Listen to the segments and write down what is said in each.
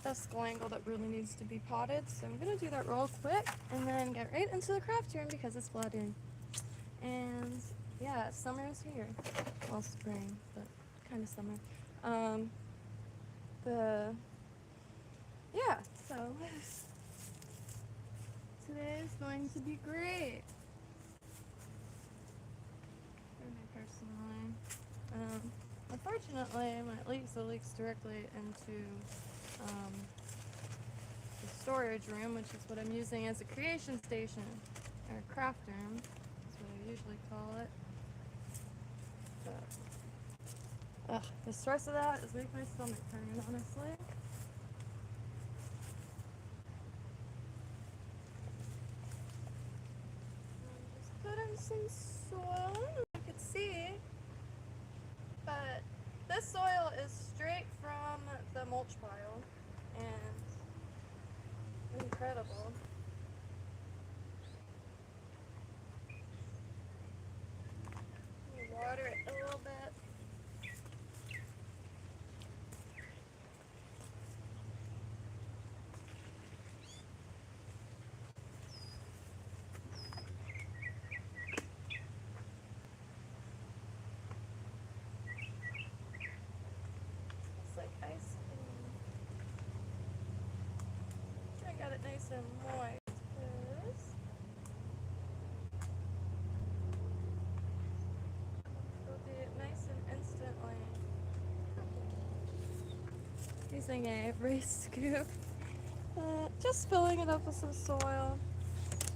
vesicle angle that really needs to be potted, so I'm going to do that real quick and then get right into the craft room because it's flooding. And yeah, summer is here. Well, spring, but kind of summer. Yeah, so today is going to be great for me personally. Unfortunately, my leaks directly into the storage room, which is what I'm using as a creation station, or craft room, that's what I usually call it. But, the stress of that is making my stomach turn, honestly. I'm just putting some soil in, as you can see, but this soil is straight from the mulch pile, and incredible. Water it a little bit. It's like ice cream. I got it nice and moist. It'll do it nice and instantly. Using a race scoop. Just filling it up with some soil.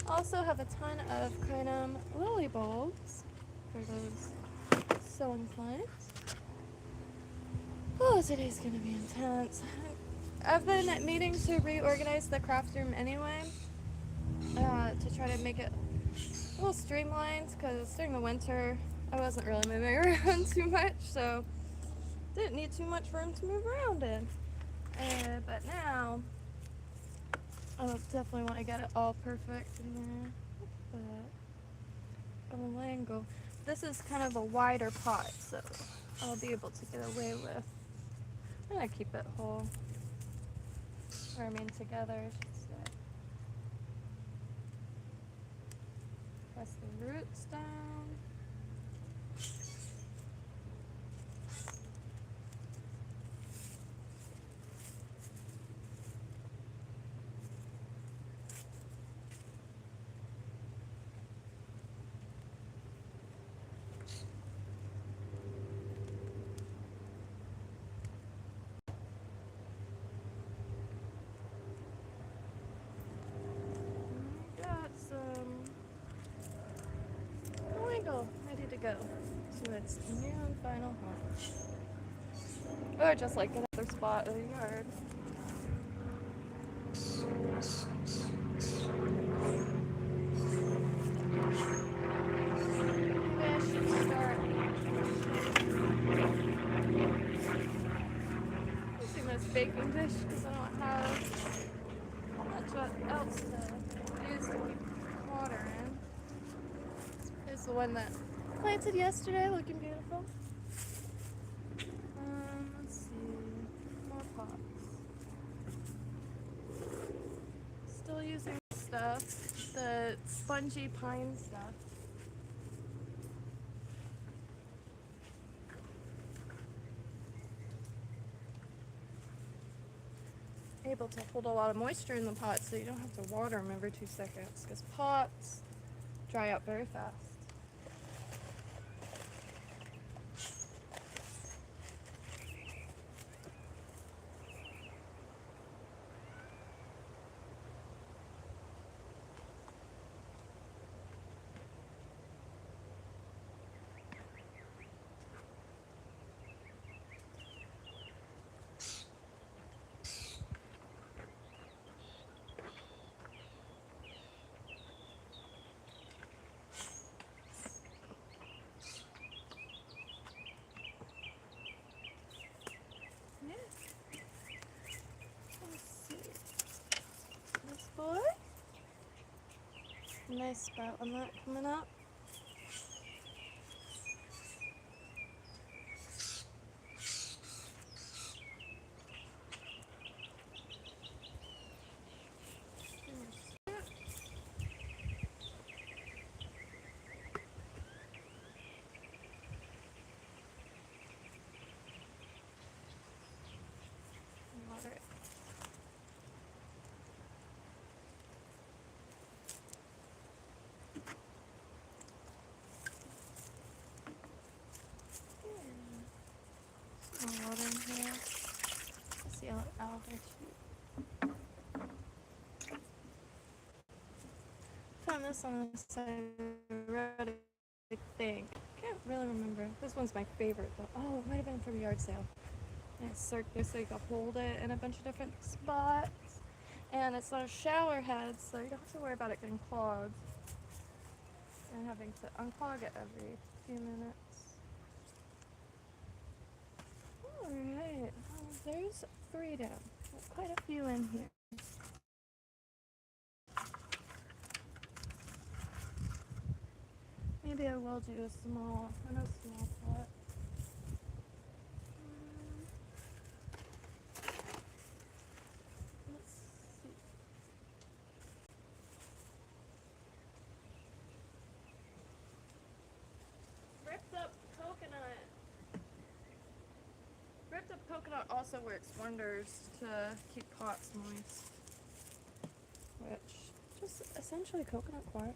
Also have a ton of Crinum lily bulbs for those so inclined. Oh, today's gonna be intense. I've been needing to reorganize the craft room anyway, to try to make it a little streamlined, because during the winter I wasn't really moving around too much, so didn't need too much room to move around in. But now I definitely want to get it all perfect in there. But on the angle, this is kind of a wider pot, so I'll be able to get away with. I'm gonna keep it whole, or I mean together, I should say. Press the roots down. Got some ready to go to its new and final home. Or just like another spot of the yard. Maybe I should start using this baking dish because I don't have much else to use to keep water in. Here's the one that planted yesterday, looking beautiful. Let's see, more pots. Still using stuff, the spongy pine stuff. Able to hold a lot of moisture in the pots, so you don't have to water them every 2 seconds, because pots dry out very fast. Boy. Nice spout on that coming up. here. Let's see how I'll hit you. Found this on the side of the road, I think. Can't really remember. This one's my favorite though. Oh, it might have been from a yard sale. And it's circular so you can hold it in a bunch of different spots. And it's not a shower head, so you don't have to worry about it getting clogged. And having to unclog it every few minutes. Alright, there's 3 down. There's quite a few in here. Maybe I will do a small pot. Let's see. Ripped up coconut also works wonders to keep pots moist. Which, just essentially coconut quartz.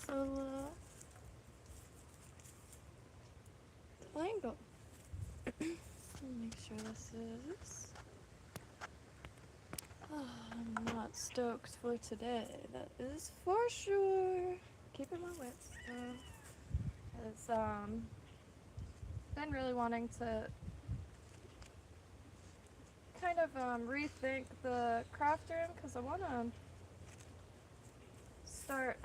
Solo triangle. Make sure this is. Oh, I'm not stoked for today. That is for sure. Keeping my wits though. It's been really wanting to kind of rethink the craft room because I want to start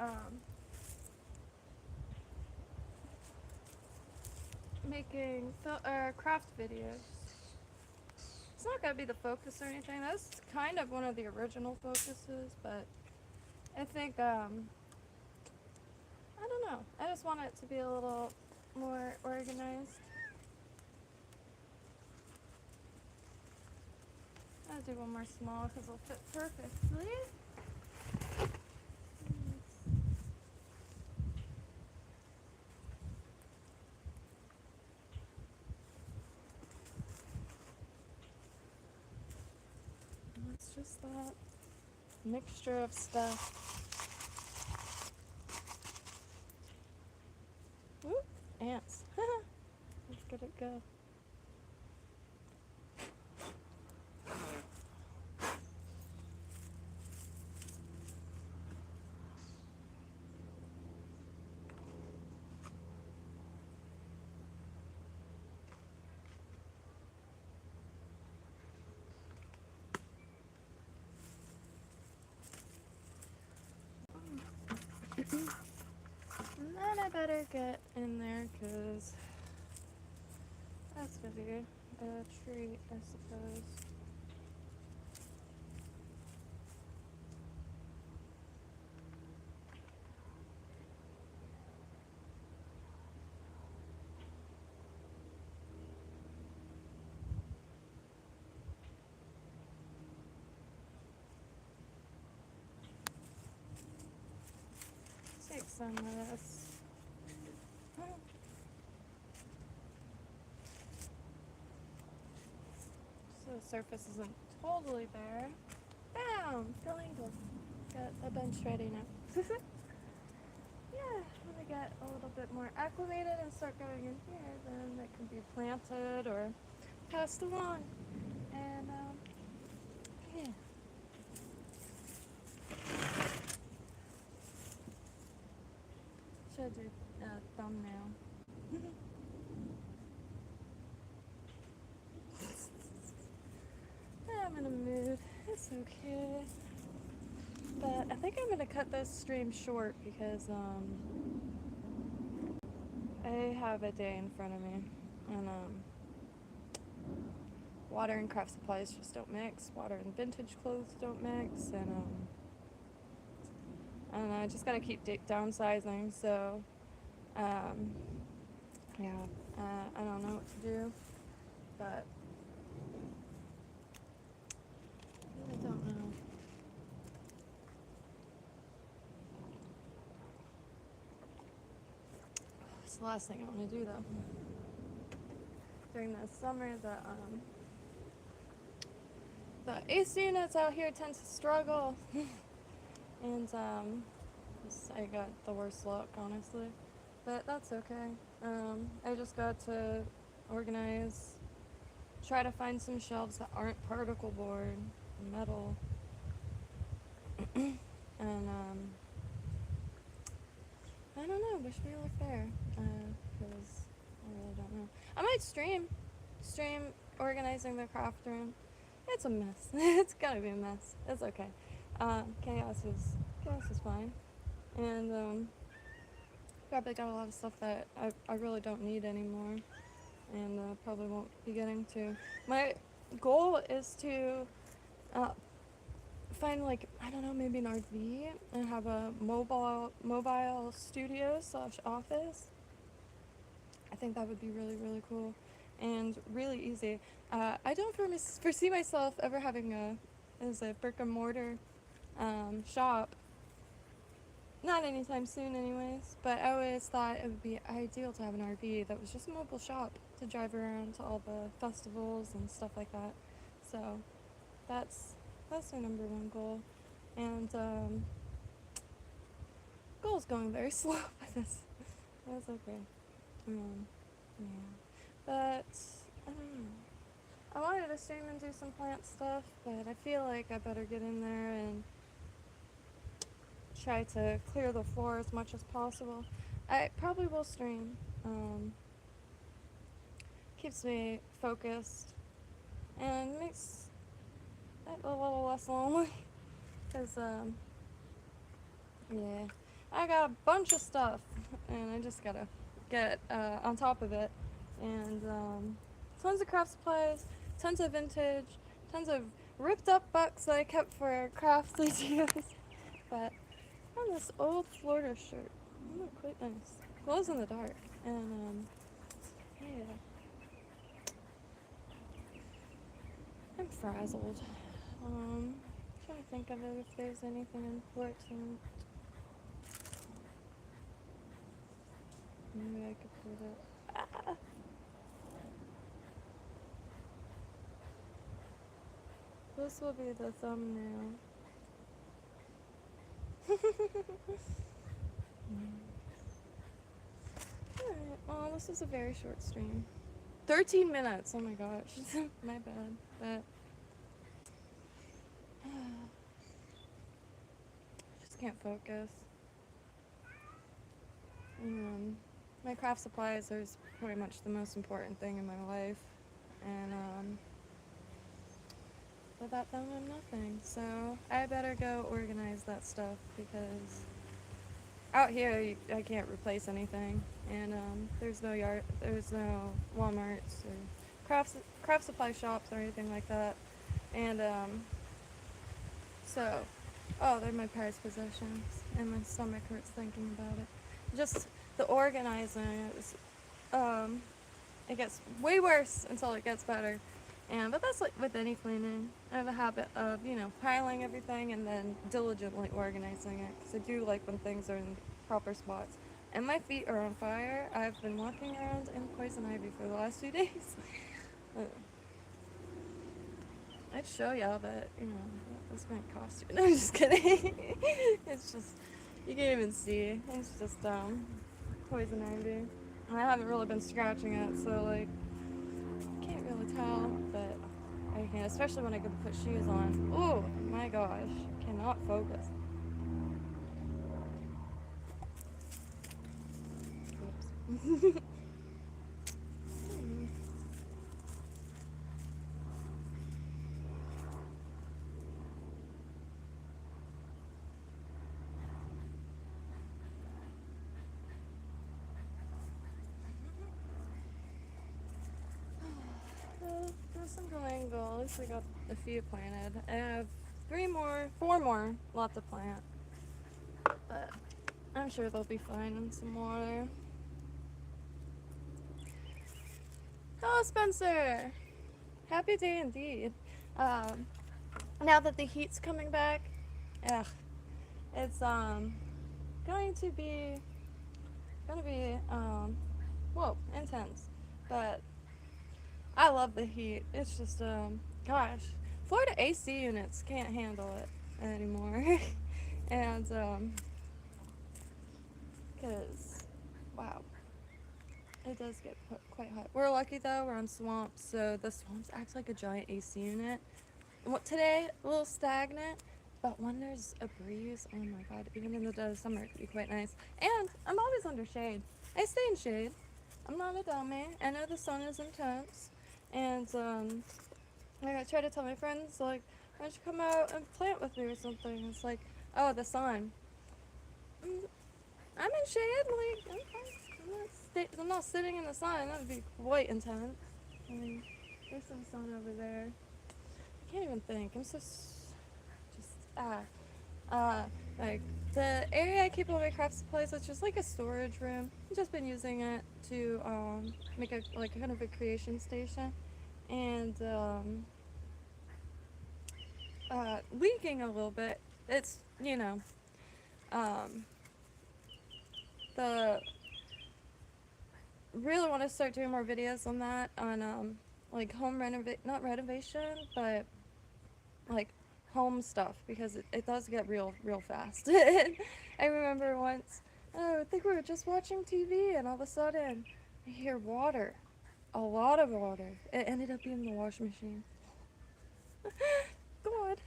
making craft videos. It's not gonna be the focus or anything. That's kind of one of the original focuses, but I think I don't know. I just want it to be a little more organized. I'll do one more small because it'll fit perfectly. It's just that mixture of stuff. Whoop, ants. Look at it go. And then I better get in there because that's gonna be a treat, I suppose. Take some of this. So the surface isn't totally bare. Bam! Triangle. Got a bench ready now. Yeah, when I get a little bit more acclimated and start going in here, then it can be planted or passed along. And, yeah. Should do a thumbnail. I'm in a mood. It's okay. But I think I'm gonna cut this stream short because I have a day in front of me, and water and craft supplies just don't mix. Water and vintage clothes don't mix, and I don't know. I just gotta keep downsizing. So yeah, I don't know what to do, but I don't know. It's the last thing I want to do though. During the summer, the AC units out here tend to struggle, and I got the worst luck, honestly. But that's okay. I just got to organize, try to find some shelves that aren't particle board, metal, and I don't know. Wish me luck there, because I really don't know. I might stream organizing the craft room. It's a mess. It's gotta be a mess. It's okay. Chaos is fine, and probably got a lot of stuff that I really don't need anymore, and probably won't be getting to. My goal is to find, like, I don't know, maybe an RV and have a mobile studio / office. I think that would be really, really cool and really easy. I don't foresee myself ever having a brick and mortar shop. Not anytime soon anyways, but I always thought it would be ideal to have an RV that was just a mobile shop to drive around to all the festivals and stuff like that. So that's my number one goal. And goal's going very slow with this. That's okay. Yeah. But I don't know. I wanted to stream and do some plant stuff, but I feel like I better get in there and try to clear the floor as much as possible. I probably will stream. Keeps me focused and makes it a little less lonely. Because, yeah, I got a bunch of stuff and I just gotta get on top of it. And tons of craft supplies, tons of vintage, tons of ripped up bucks that I kept for crafts to use. But I found this old Florida shirt. Quite nice. Glows in the dark. And yeah. I'm frazzled. Trying to think of it if there's anything important. Maybe I could put it. Ah! This will be the thumbnail. Alright, well, this is a very short stream. 13 minutes, oh my gosh. My bad. But just can't focus. My craft supplies are pretty much the most important thing in my life. And without them, I'm nothing. So I better go organize that stuff because out here I can't replace anything. And there's no Walmarts or craft supply shops or anything like that. And so, oh, they're my prized possessions, and my stomach hurts thinking about it. Just the organizing is, it gets way worse until it gets better. But that's like with any cleaning. I have a habit of, piling everything and then diligently organizing it, because I do like when things are in proper spots. And my feet are on fire. I've been walking around in poison ivy for the last 2 days. I'd show y'all, but, this might cost you. No, I'm just kidding. It's just, you can't even see. It's just, poison ivy. I haven't really been scratching it, so, like, can't really tell, but I can, especially when I go to put shoes on. Oh my gosh, cannot focus. Oops. Some galangal. At least we got a few planted. I have 4 more left to plant, but I'm sure they'll be fine in some water. Hello, Spencer. Happy day indeed. now that the heat's coming back, ugh, it's going to be whoa, intense. But I love the heat. It's just gosh, Florida AC units can't handle it anymore. And cause wow, it does get quite hot. We're lucky though, we're on swamps, so the swamps act like a giant AC unit. Today, a little stagnant, but when there's a breeze, oh my god, even in the dead of summer, it can be quite nice. And I'm always under shade. I stay in shade. I'm not a dummy. I know the sun is intense, and like I try to tell my friends, like, why don't you come out and plant with me or something? It's like, oh, the sun. Mm, I'm in shade. Like, okay. I'm not sitting in the sun. That would be quite intense. I mean, there's some sun over there. I can't even think. I'm so just like the area I keep all my craft supplies. It's just like a storage room. I've just been using it to make a like kind of a creation station, and leaking a little bit. It's um, the really want to start doing more videos on that on like home not renovation, but like home stuff, because it does get real fast. I remember once, oh, I think we were just watching TV and all of a sudden I hear water, a lot of water. It ended up being the washing machine. God.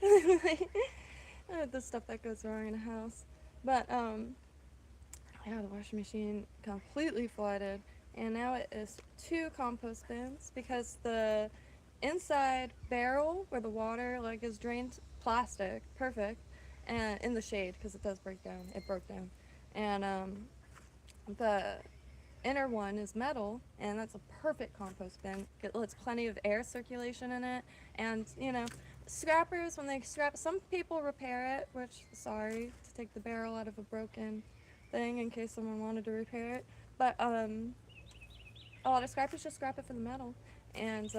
The stuff that goes wrong in a house. But yeah, the washing machine completely flooded, and now it is 2 compost bins because the inside barrel where the water like is drained, plastic, perfect, and in the shade because it does break down. It broke down, and the inner one is metal, and that's a perfect compost bin. It lets plenty of air circulation in it, and scrappers, when they scrap, some people repair it, which, sorry to take the barrel out of a broken thing in case someone wanted to repair it, but a lot of scrappers just scrap it for the metal, and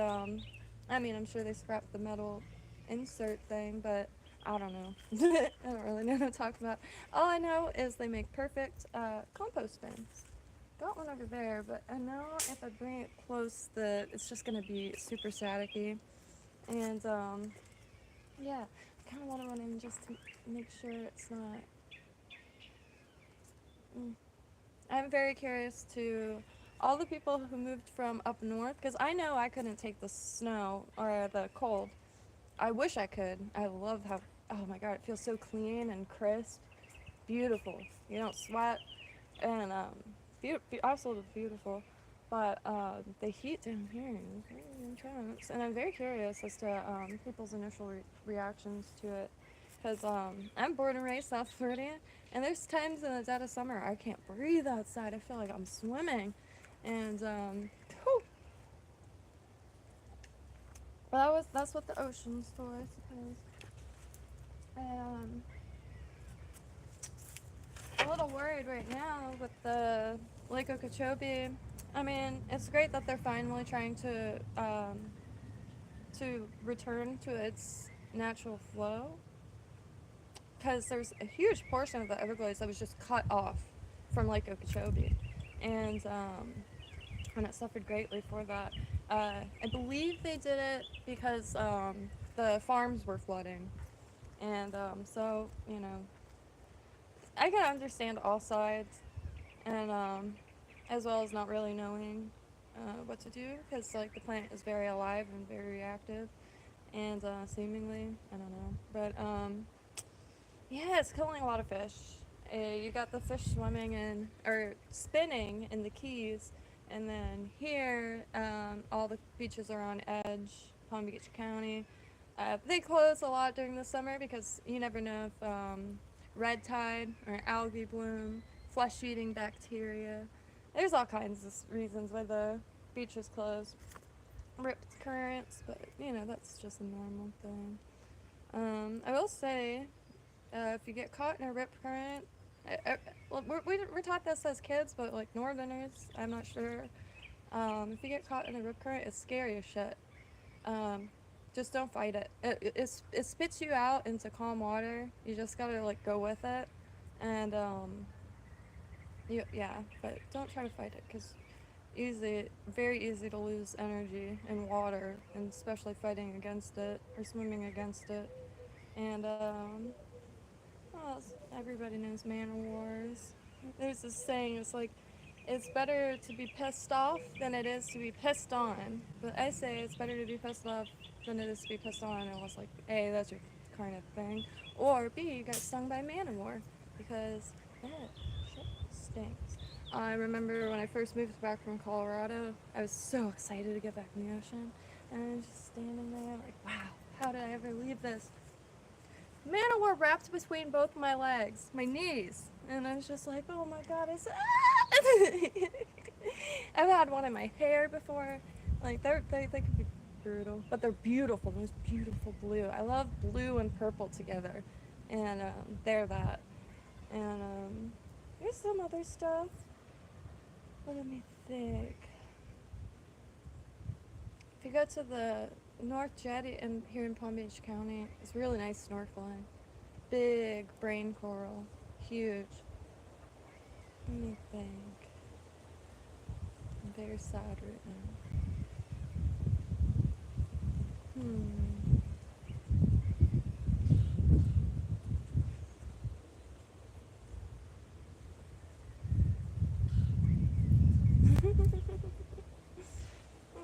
I mean, I'm sure they scrap the metal insert thing, but I don't know. I don't really know what to talk about. All I know is they make perfect compost bins. Got one over there, but I know if I bring it close, it's just gonna be super staticky. And yeah, I kind of want to run in just to make sure it's not. I'm very curious to all the people who moved from up north, because I know I couldn't take the snow or the cold. I wish I could. I love how, oh my god, it feels so clean and crisp. Beautiful. You don't sweat, and absolutely beautiful. But the heat down here is very intense, and I'm very curious as to people's initial reactions to it. Because I'm born and raised South Floridian, and there's times in the dead of summer I can't breathe outside. I feel like I'm swimming, and whew, well, that's what the ocean's for, I suppose. Um, a little worried right now with the Lake Okeechobee. I mean, it's great that they're finally trying to return to its natural flow, because there's a huge portion of the Everglades that was just cut off from Lake Okeechobee, and it suffered greatly for that. I believe they did it because the farms were flooding, and so I can understand all sides, and as well as not really knowing what to do, because like the plant is very alive and very reactive, and seemingly, I don't know, but yeah, it's killing a lot of fish. You got the fish swimming in or spinning in the Keys, and then here all the beaches are on edge. Palm Beach County. They close a lot during the summer because you never know if red tide or algae bloom, flesh-eating bacteria. There's all kinds of reasons why the beaches close. Ripped currents, but that's just a normal thing. I will say, if you get caught in a rip current, well, we're taught this as kids, but like northerners, I'm not sure. If you get caught in a rip current, it's scary as shit. Just don't fight it. It spits you out into calm water. You just gotta like go with it, and yeah. But don't try to fight it, cause very easy to lose energy in water, and especially fighting against it or swimming against it. And well, everybody knows man o' wars. There's this saying. It's like it's better to be pissed off than it is to be pissed on. But I say it's better to be pissed off than it is to be pissed on. And I was like, A, that's your kind of thing. Or B, you got stung by man o' war. Because that shit stinks. I remember when I first moved back from Colorado, I was so excited to get back in the ocean. And I was just standing there like, wow, how did I ever leave this? Man o' war wrapped between both my legs, my knees. And I was just like, oh my god, I've had one in my hair before. Like, they could be brutal. But they're beautiful, most beautiful blue. I love blue and purple together. And they're that. And there's some other stuff. Let me think. If you go to the North Jetty here in Palm Beach County, it's really nice snorkeling. Big brain coral. Huge. Let me think. I'm very sad right now.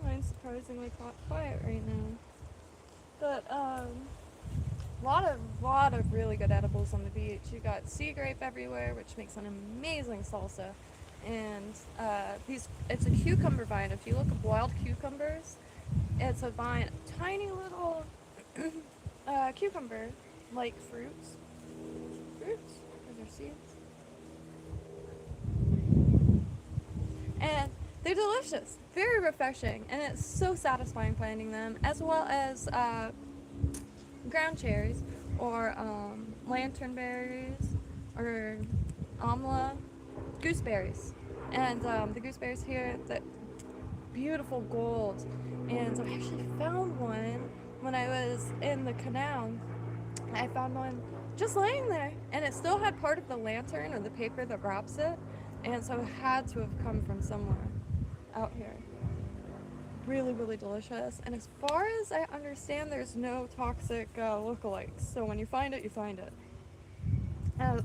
Mine's surprisingly quiet right now. But lot of really good edibles on the beach. You got sea grape everywhere, which makes an amazing salsa. And it's a cucumber vine. If you look up wild cucumbers, it's a vine, tiny little cucumber like fruits. Are there seeds? And they're delicious, very refreshing, and it's so satisfying finding them, as well as ground cherries, or lantern berries, or amla, gooseberries. And the gooseberries here, the beautiful gold. And I actually found one when I was in the canal. I found one just laying there, and it still had part of the lantern or the paper that wraps it, and so it had to have come from somewhere out here. Really, really delicious. And as far as I understand, there's no toxic lookalikes. So when you find it, you find it.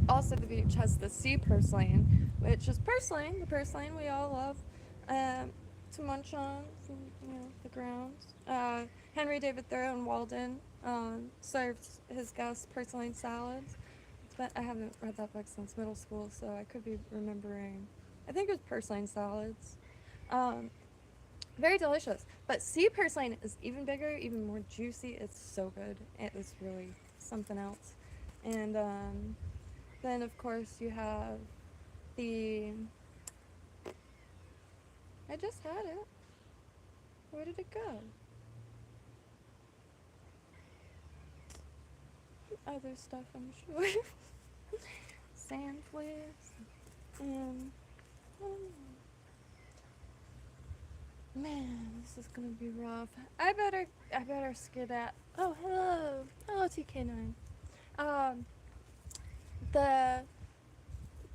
Also, the beach has the sea purslane, which is purslane, the purslane we all love to munch on from the grounds. Henry David Thoreau in Walden served his guests purslane salads. But I haven't read that book since middle school, so I could be remembering. I think it was purslane salads. Very delicious. But sea purslane is even bigger, even more juicy. It's so good. It is really something else. And then, of course, you have the... I just had it. Where did it go? Other stuff, I'm sure. Sand flares. And... Man, this is gonna be rough. I better skedaddle. Oh, hello. Hello, TK9. The,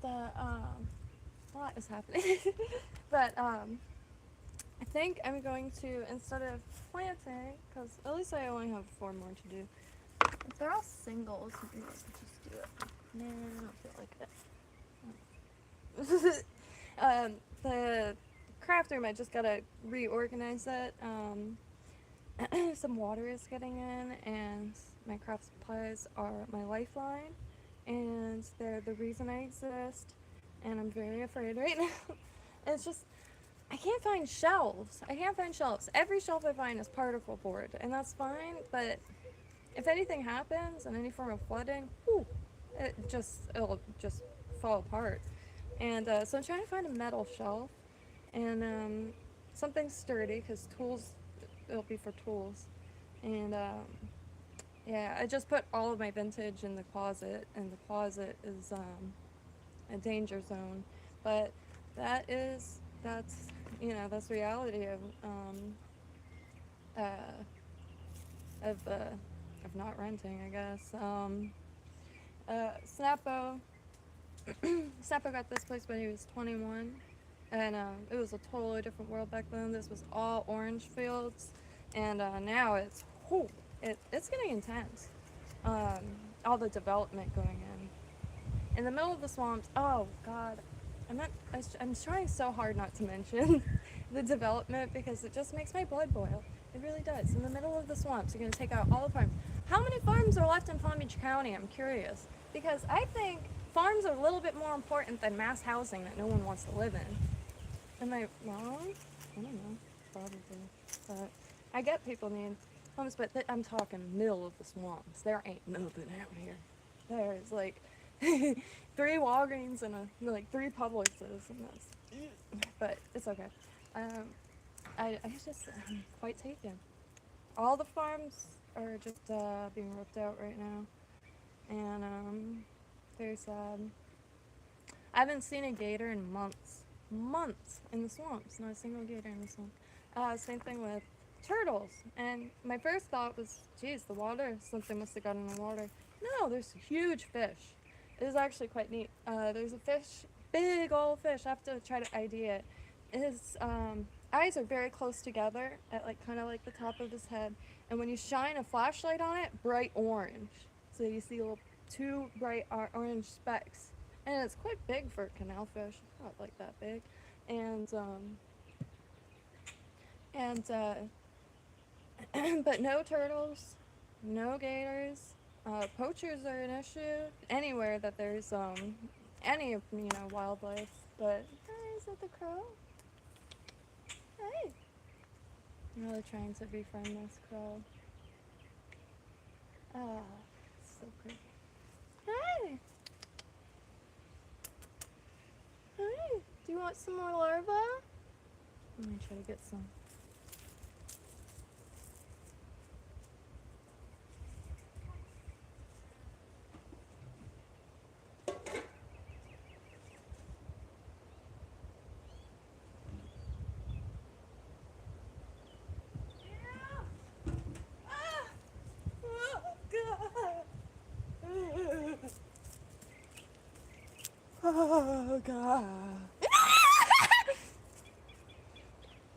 a lot is happening. But, I think I'm going to, instead of planting, because at least I only have 4 more to do. If they're all singles, maybe I can just do it. Nah, I don't feel like it. The craft room, I just gotta reorganize it. Some water is getting in, and my craft supplies are my lifeline, and they're the reason I exist, and I'm very afraid right now. It's just, I can't find shelves. Every shelf I find is particle board, and that's fine, but if anything happens in any form of flooding, it'll just fall apart. And so I'm trying to find a metal shelf, and something sturdy, because tools, it'll be for tools. And yeah, I just put all of my vintage in the closet, and the closet is a danger zone. But that's reality of of not renting, I guess. Snappo, Snappo got this place when he was 21, and it was a totally different world back then. This was all orange fields, and now it's getting intense. All the development going in the middle of the swamps. Oh God, I'm trying so hard not to mention the development because it just makes my blood boil. It really does. In the middle of the swamps, you're gonna take out all the farms. How many farms are left in Palm Beach County? I'm curious because I think farms are a little bit more important than mass housing that no one wants to live in. Am I wrong? I don't know. Probably. But I get people need homes, but I'm talking middle of the swamps. There ain't nothing out here. There's like 3 Walgreens and like 3 Publixes, and that's. But it's okay. I'm quite taken. All the farms are just being ripped out right now, and very sad. I haven't seen a gator in months in the swamps. Not a single gator in the swamp. Same thing with turtles. And my first thought was, geez, the water. Something must have gotten in the water. No, there's huge fish. It is actually quite neat. There's a fish, big old fish. I have to try to ID it. His eyes are very close together at like kind of like the top of his head. And when you shine a flashlight on it, bright orange. So you see little 2 bright orange specks. And it's quite big for a canal fish. It's not like that big. But no turtles, no gators. Poachers are an issue anywhere that there's any wildlife. But hey, is that the crow? Hey, I'm really trying to befriend this crow. Ah, it's so pretty. Hey. Hey, do you want some more larvae? Let me try to get some. Oh God.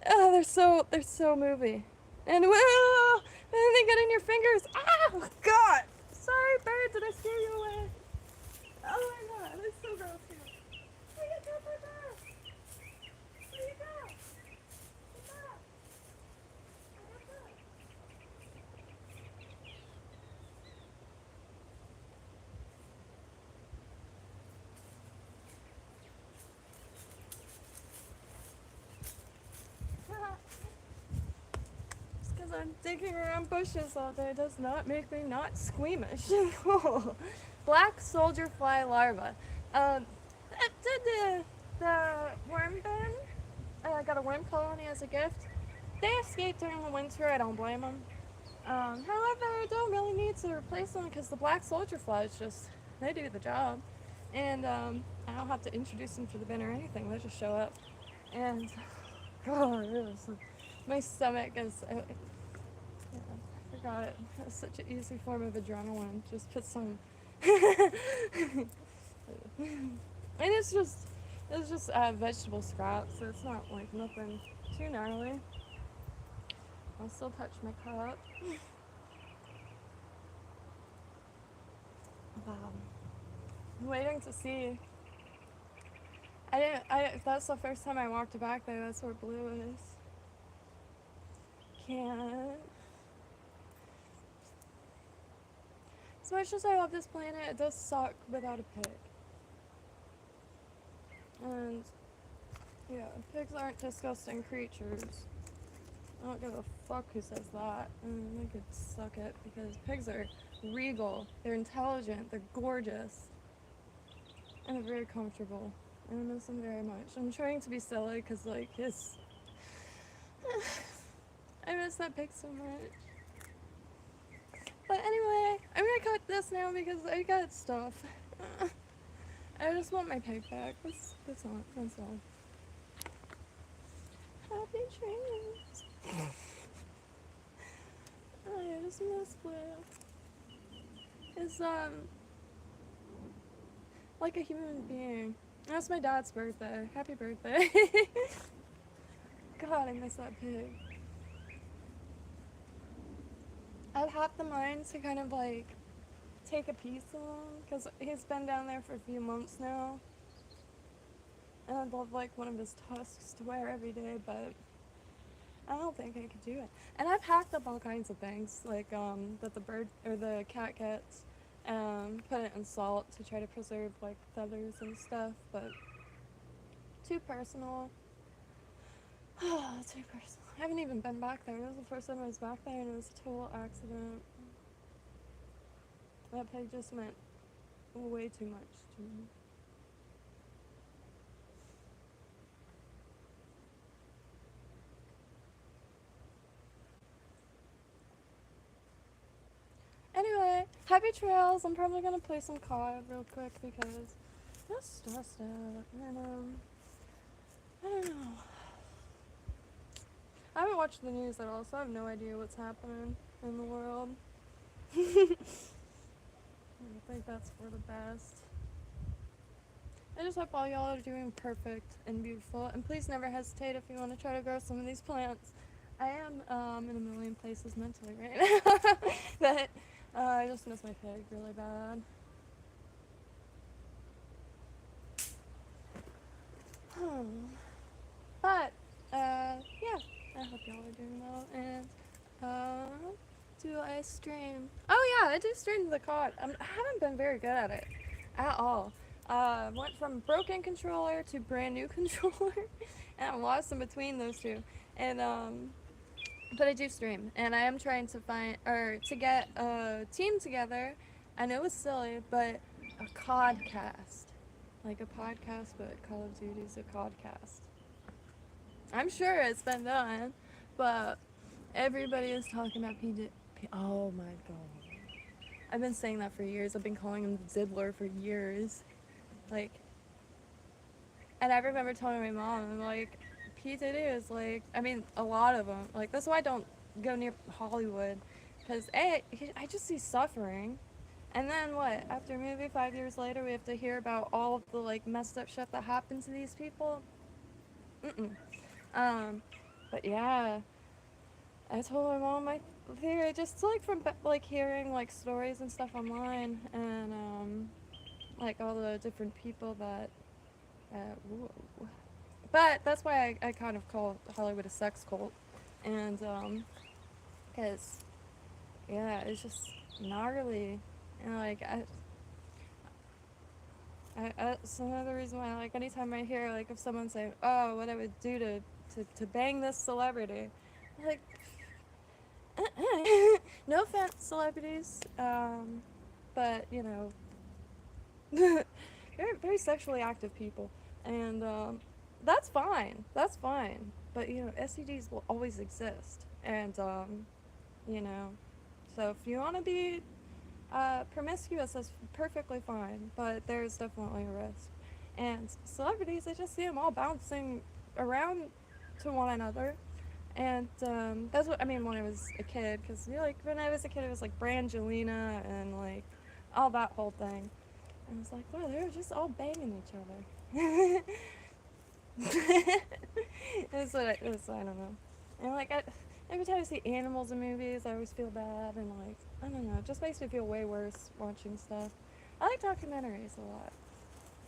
Oh, they're so movie. And whoa, and they get in your fingers. Oh God. Sorry, bird, did I scare you away? Oh my God, it's so gross here. Where you go, bird? Where you go? What's up? What's up? Just because I'm digging around bushes all day does not make me not squeamish. Black soldier fly larva. Did the worm bin? I got a worm colony as a gift. They escaped during the winter. I don't blame them. However, I don't really need to replace them because the black soldier flies they do the job. And I don't have to introduce them to the bin or anything. They just show up. And God, my stomach is. I forgot it. It's such an easy form of adrenaline. Just put some. And it's just vegetable scraps, so it's not like nothing too gnarly. I'll still touch my cup. I'm waiting to see. That's the first time I walked back there. That's where Blue is. Can't. As much as I love this planet, it does suck without a pig. And yeah, pigs aren't disgusting creatures. I don't give a fuck who says that. They could suck it because pigs are regal, they're intelligent, they're gorgeous, and they're very comfortable. And I miss them very much. I'm trying to be silly because like I miss that pig so much. But anyway, I'm gonna cut this now because I got stuff. I just want my pig back. That's all. Happy dreams. just miss Blue. Is like a human being. That's my dad's birthday. Happy birthday. God, I miss that pig. I'd have the mind to kind of like take a piece of him because he's been down there for a few months now. And I'd love like one of his tusks to wear every day, but I don't think I could do it. And I've hacked up all kinds of things, like that the bird or the cat gets, put it in salt to try to preserve like feathers and stuff, but too personal. Too personal. I haven't even been back there. This was the first time I was back there and it was a total accident. That pig just meant way too much to me. Anyway, happy trails. I'm probably gonna play some COD real quick because I'm just stressed out. And I don't know. I haven't watched the news at all, so I have no idea what's happening in the world. I think that's for the best. I just hope all y'all are doing perfect and beautiful. And please never hesitate if you want to try to grow some of these plants. I am in a million places mentally right now. But I just miss my pig really bad. But, yeah, I hope y'all are doing well. And, do I stream? Oh yeah, I do stream the COD. I haven't been very good at it at all. Went from broken controller to brand new controller, and I'm lost in between those two. And but I do stream, and I am trying to to get a team together. I know it's silly, but a CODcast, like a podcast, but Call of Duty's a CODcast. I'm sure it's been done, but everybody is talking about oh my god. I've been saying that for years. I've been calling him Zibbler for years. Like, and I remember telling my mom, I'm like, P. Diddy is like, I mean, a lot of them. Like, that's why I don't go near Hollywood. Because, I just see suffering. And then what? After a movie 5 years later, we have to hear about all of the, like, messed up shit that happened to these people. But yeah. I told my mom my theory, just like from like hearing like stories and stuff online, and like all the different people that, whoa. But that's why I kind of call Hollywood a sex cult, and cause yeah, it's just gnarly, and like that's another reason why like anytime I hear like of someone say, oh, what I would do to bang this celebrity, I'm like. No offense, celebrities, but you know, very, very sexually active people, and that's fine. That's fine. But you know, STDs will always exist, and you know, so if you want to be promiscuous, that's perfectly fine. But there's definitely a risk. And celebrities, I just see them all bouncing around to one another. And that's what I mean when I was a kid, because you know, like when I was a kid, it was like Brangelina and like all that whole thing. And I was like, wow, they're just all banging each other. That's what I don't know. And like every time I see animals in movies, I always feel bad, and like I don't know, it just makes me feel way worse watching stuff. I like documentaries a lot,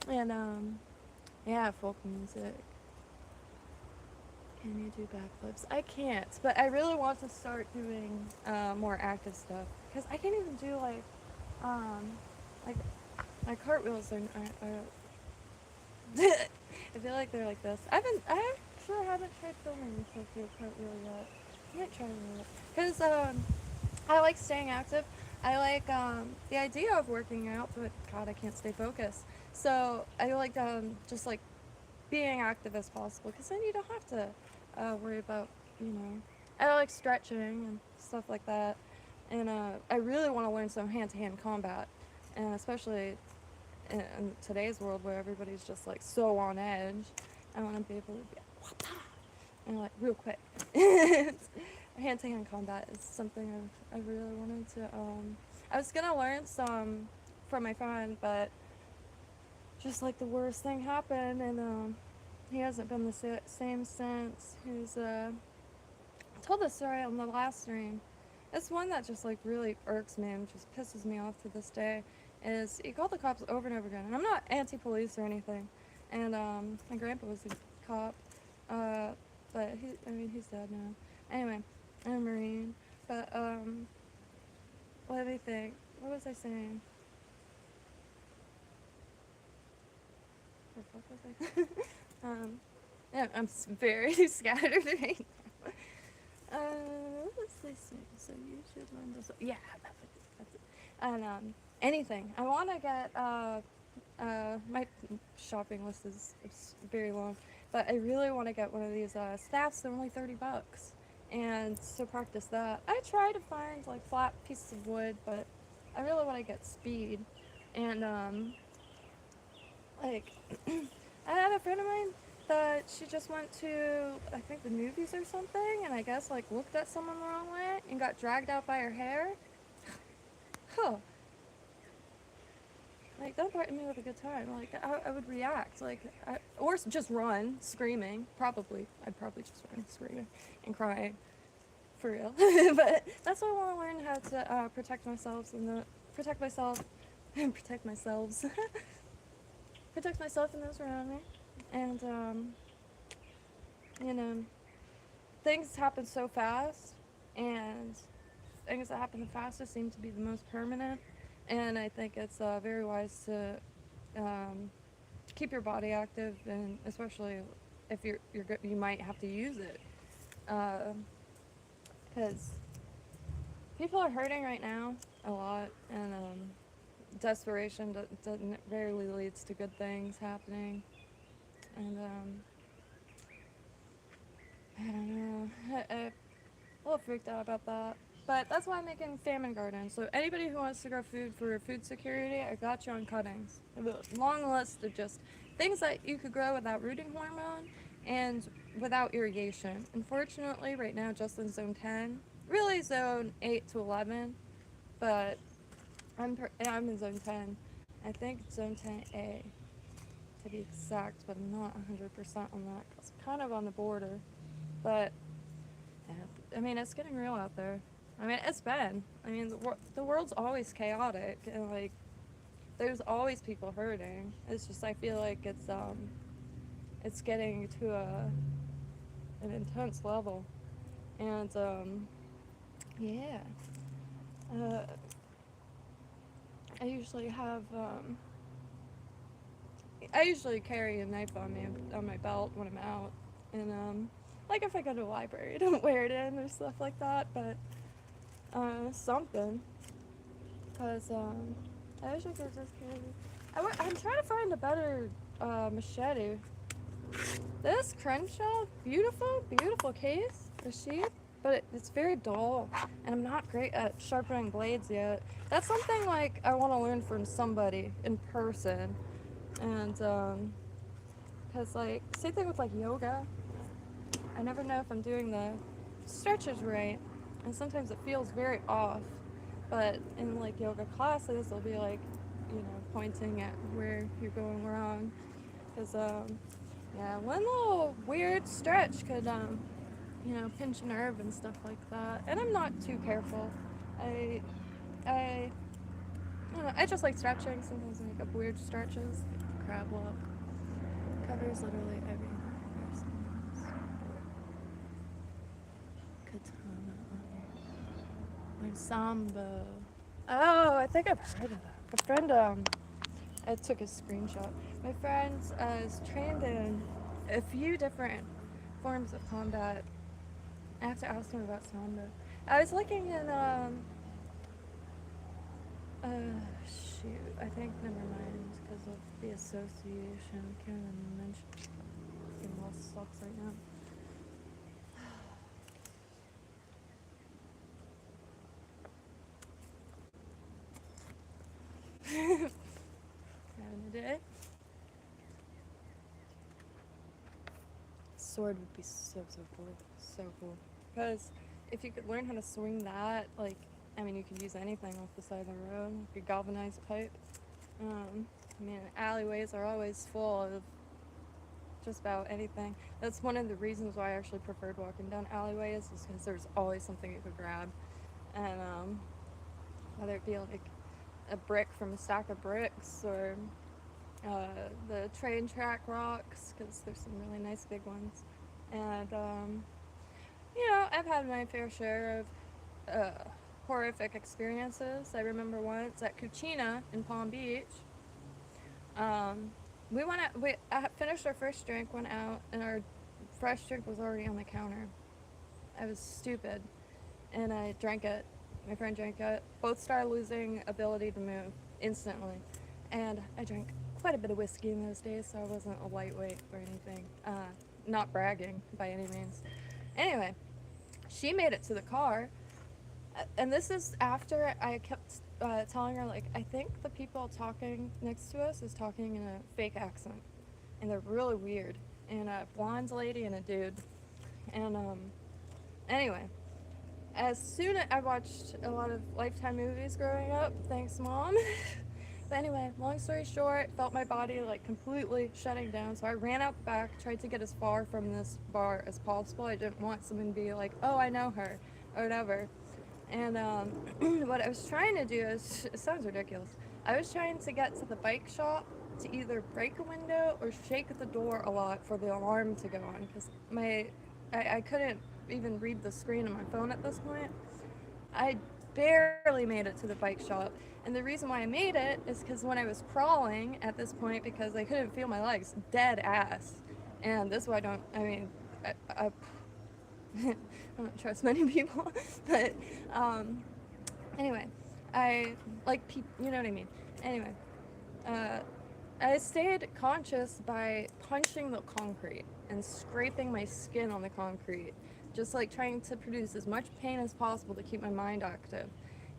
and yeah, folk music. Can you do backflips? I can't, but I really want to start doing more active stuff, because I can't even do like my cartwheels are I feel like they're like this. I sure haven't tried filming myself do a cartwheel yet. I might try that, because I like staying active. I like the idea of working out, but God, I can't stay focused. So I like just like being active as possible, because then you don't have to worry about, you know, I like stretching and stuff like that, and I really want to learn some hand-to-hand combat, and especially in today's world where everybody's just like so on edge, I want to be able to be and like real quick. hand-to-hand combat is something I really wanted to, I was gonna learn some from my friend, but just like the worst thing happened, and he hasn't been the same since. He's told this story on the last stream. It's one that just like really irks me and just pisses me off to this day. Is he called the cops over and over again, and I'm not anti-police or anything. And my grandpa was a cop, but he's dead now. Anyway, I'm a Marine, but let me think. What was I saying? What the fuck was I? Yeah, I'm very scattered right now. What was I saying? So you should learn this. Yeah, that's it. And anything. I want to get my shopping list is very long, but I really want to get one of these staffs. They're only $30, and so practice that. I try to find like flat pieces of wood, but I really want to get speed. And like I had a friend of mine that she just went to, I think, the movies or something, and I guess like looked at someone the wrong way and got dragged out by her hair. Huh. Like, that threatened me with a good time. Like, I would react, like, or just run, screaming. I'd probably just run, screaming, and crying, for real. But that's why I want to learn how to protect myself and protect myself, and protect myself, protect myself and those around me. And you know, things happen so fast, and things that happen the fastest seem to be the most permanent. And I think it's very wise to keep your body active, and especially if you might have to use it, because people are hurting right now a lot, and desperation rarely leads to good things happening. And I don't know, I'm a little freaked out about that. But that's why I'm making famine gardens. So anybody who wants to grow food for food security, I got you on cuttings. I have a long list of just things that you could grow without rooting hormone and without irrigation. Unfortunately, right now, just in zone 10, really zone 8 to 11, but I'm in zone 10. I think it's zone 10A to be exact, but I'm not 100% on that because I'm kind of on the border. But I mean, it's getting real out there. I mean, it's been. I mean, the world's always chaotic, and like, there's always people hurting. It's just I feel like it's getting to an intense level, and yeah. I usually have I usually carry a knife on me on my belt when I'm out, and like if I go to a library, I don't wear it in or stuff like that, but something, because I wish I could just carry. I'm trying to find a better machete. This Crenshaw, beautiful case for sheep, but it's very dull, and I'm not great at sharpening blades yet. That's something like I want to learn from somebody in person, and because like same thing with like yoga. I never know if I'm doing the stretches right, and sometimes it feels very off. But in like yoga classes, they'll be like, pointing at where you're going wrong. Because yeah, one little weird stretch could pinch a nerve and stuff like that. And I'm not too careful. I don't know, I just like stretching. Sometimes I make up weird stretches. Crab walk covers literally every katana or sambo. Oh, I think I've heard of that. A friend, I took a screenshot. My friend is trained in a few different forms of combat. I have to ask him about sambo. I was looking in, shoot, I think, never mind, because of the association. I can't even mention. I'm getting lost socks right now. Having a day. Sword would be so cool. So cool. Because if you could learn how to swing that, like, I mean, you could use anything off the side of the road, like a galvanized pipe. I mean, alleyways are always full of just about anything. That's one of the reasons why I actually preferred walking down alleyways, is because there's always something you could grab. And whether it be like a brick from a stack of bricks, or the train track rocks, because there's some really nice big ones. And you know, I've had my fair share of horrific experiences. I remember once at Cucina in Palm Beach. We finished our first drink, went out, and our fresh drink was already on the counter. I was stupid, and I drank it. My friend drank it. Both started losing ability to move instantly, and I drank quite a bit of whiskey in those days, so I wasn't a lightweight or anything. Not bragging by any means. Anyway, she made it to the car, and this is after I kept telling her, like, I think the people talking next to us is talking in a fake accent, and they're really weird, and a blonde lady and a dude. And anyway, as soon as I watched a lot of Lifetime movies growing up, thanks Mom. But anyway, long story short, felt my body like completely shutting down, so I ran out the back, tried to get as far from this bar as possible. I didn't want someone to be like, oh, I know her, or whatever. And what I was trying to do is, it sounds ridiculous, I was trying to get to the bike shop to either break a window or shake the door a lot for the alarm to go on, because I couldn't even read the screen on my phone at this point. I barely made it to the bike shop, and the reason why I made it is because when I was crawling at this point, because I couldn't feel my legs, dead ass. And this is why I don't trust many people, but anyway, I like you know what I mean. Anyway, I stayed conscious by punching the concrete and scraping my skin on the concrete, just like trying to produce as much pain as possible to keep my mind active.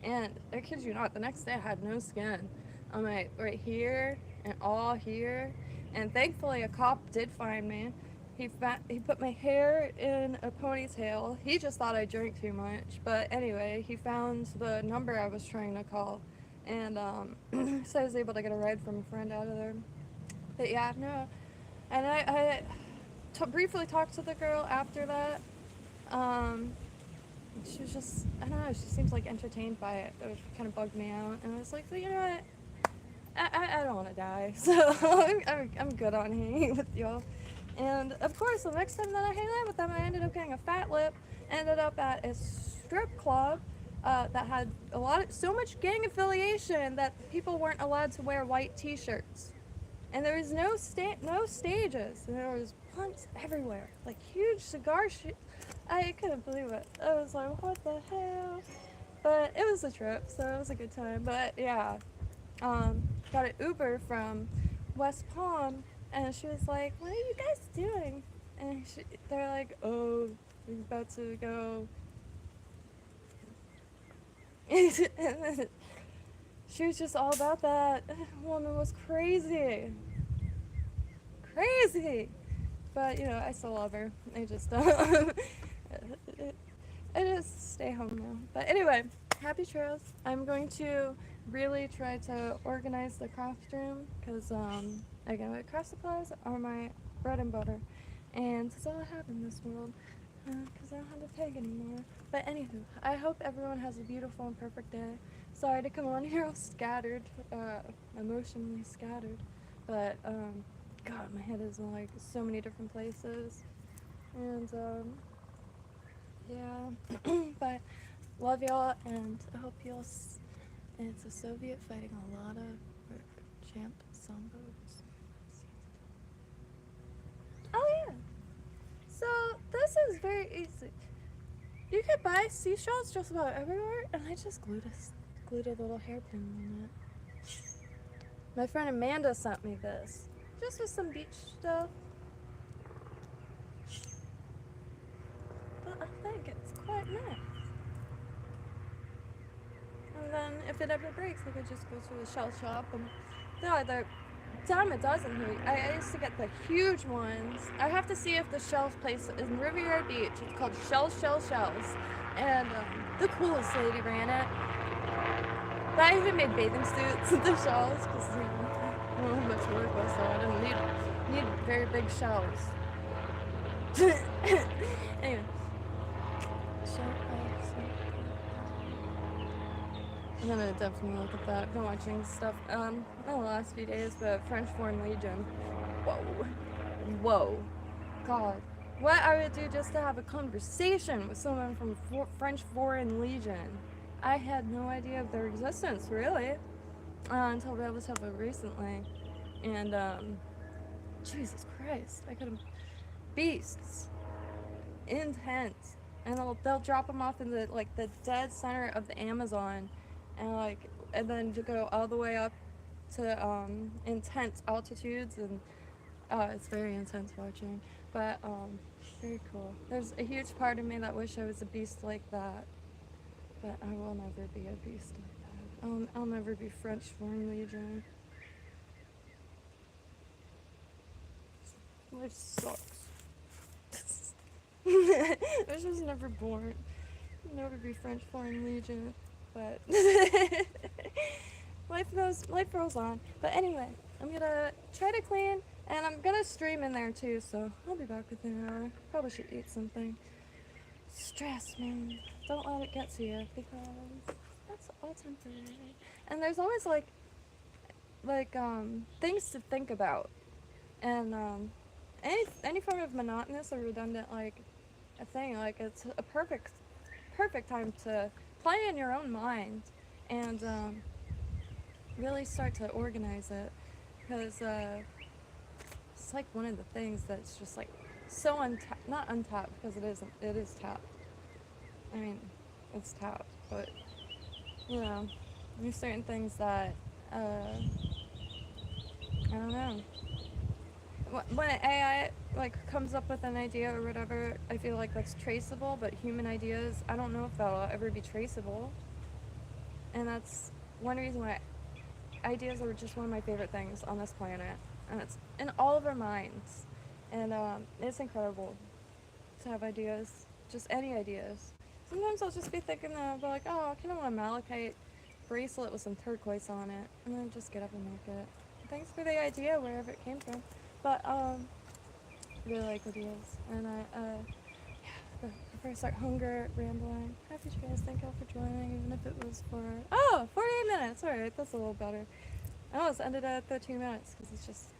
And I kid you not, the next day I had no skin. I'm like right here and all here, and thankfully a cop did find me. He put my hair in a ponytail. He just thought I drank too much, but anyway, he found the number I was trying to call, and so I was able to get a ride from a friend out of there. But yeah, no, and I briefly talked to the girl after that. She was just, I don't know, she seems like entertained by it. It kind of bugged me out, and I was like, so you know what, I don't want to die, so I'm good on hanging with y'all. And of course, the next time that I hang out with them, I ended up getting a fat lip. Ended up at a strip club that had so much gang affiliation that people weren't allowed to wear white T-shirts, and there was no stages. And there was punks everywhere, like huge cigar I couldn't believe it. I was like, what the hell? But it was a trip, so it was a good time. But yeah, got an Uber from West Palm. And she was like, what are you guys doing? And they're like, oh, we're about to go. She was just all about that. The woman was crazy. Crazy. But, you know, I still love her. I just I just stay home now. But anyway, happy trails. I'm going to really try to organize the craft room, because again, craft supplies are my bread and butter, and it's all I have in this world, because I don't have to peg anymore. But anywho, I hope everyone has a beautiful and perfect day. Sorry to come on here all scattered, emotionally scattered, but God, my head is in like so many different places, and yeah. But love y'all, and I hope y'all. It's a Soviet fighting a lot of champ songbirds. Oh yeah. So this is very easy. You could buy seashells just about everywhere, and I just glued a little hairpin on it. My friend Amanda sent me this, just with some beach stuff. But I think it's quite nice. And then if it ever breaks, I could just go to the shell shop, and they're either dime a dozen here. I used to get the huge ones. I have to see if the shells place in Riviera Beach. It's called Shells. and the coolest lady ran it. But I even made bathing suits with the shells because I don't have much work with, so I didn't need very big shells. Anyway, I'm gonna definitely look at that. I've been watching stuff in the last few days, but French Foreign Legion. Whoa, God, what I would do just to have a conversation with someone from French Foreign Legion. I had no idea of their existence, really, until relatively recently. And, Jesus Christ, I could have... Beasts. Intense. And they'll drop them off in the, like, the dead center of the Amazon, and then to go all the way up to, intense altitudes, and, it's very intense watching. But, very cool. There's a huge part of me that wish I was a beast like that. But I will never be a beast like that. I'll never be French Foreign Legion. Life sucks. I wish I was never born. I'll never be French Foreign Legion. But life rolls on. But anyway, I'm gonna try to clean, and I'm gonna stream in there too, so I'll be back within an hour. Probably should eat something. Stress, man. Don't let it get to you, because that's all temporary. And there's always like things to think about, and any form of monotonous or redundant like a thing, like it's a perfect time to play in your own mind and really start to organize it, because it's like one of the things that's just like so not untapped, because it is tapped. I mean, it's tapped, but, you know, there's certain things that, I don't know. When an AI, like, comes up with an idea or whatever, I feel like that's traceable, but human ideas, I don't know if that'll ever be traceable. And that's one reason why ideas are just one of my favorite things on this planet. And it's in all of our minds. And, it's incredible to have ideas, just any ideas. Sometimes I'll just be thinking that I'll be like, oh, I kind of want a malachite bracelet with some turquoise on it, and then just get up and make it. Thanks for the idea, wherever it came from. But really like ideas, and yeah. Before I start hunger rambling, happy you guys. Thank y'all for joining, even if it was for 48 minutes. All right, that's a little better. I almost ended at 13 minutes because it's just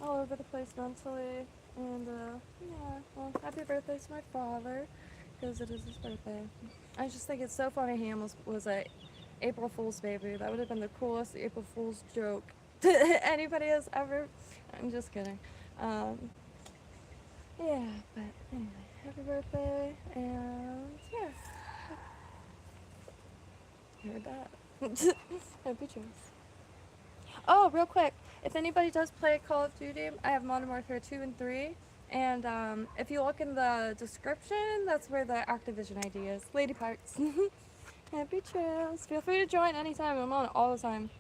all over the place mentally, and yeah. Well, happy birthday to my father, because it is his birthday. I just think it's so funny Ham was a April Fool's baby. That would have been the coolest April Fool's joke anybody has ever. I'm just kidding. Yeah, but anyway, happy birthday, and yeah. Heard that. Happy choice. Oh, real quick, if anybody does play Call of Duty, I have Modern Warfare 2 and 3. And if you look in the description, that's where the Activision ID is. LadyParts. Happy trails. Feel free to join anytime. I'm on it all the time.